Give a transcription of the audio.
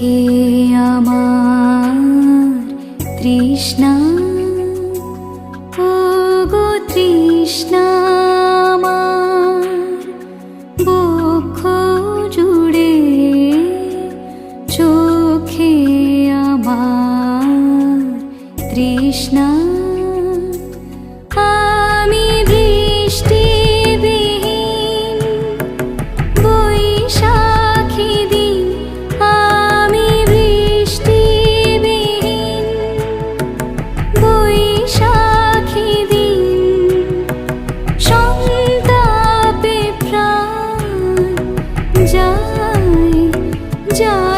চোখে আমার তৃষ্ণা, ও গো তৃষ্ণা আমার বক্ষ জুড়ে, চোখে আমার তৃষ্ণা। আমি বৃষ্টিবিহীন বৈশাখী দিন, আমি বৃষ্টিবিহীন বৈশাখী দিন, সন্তাপে প্রাণ যায় যায়।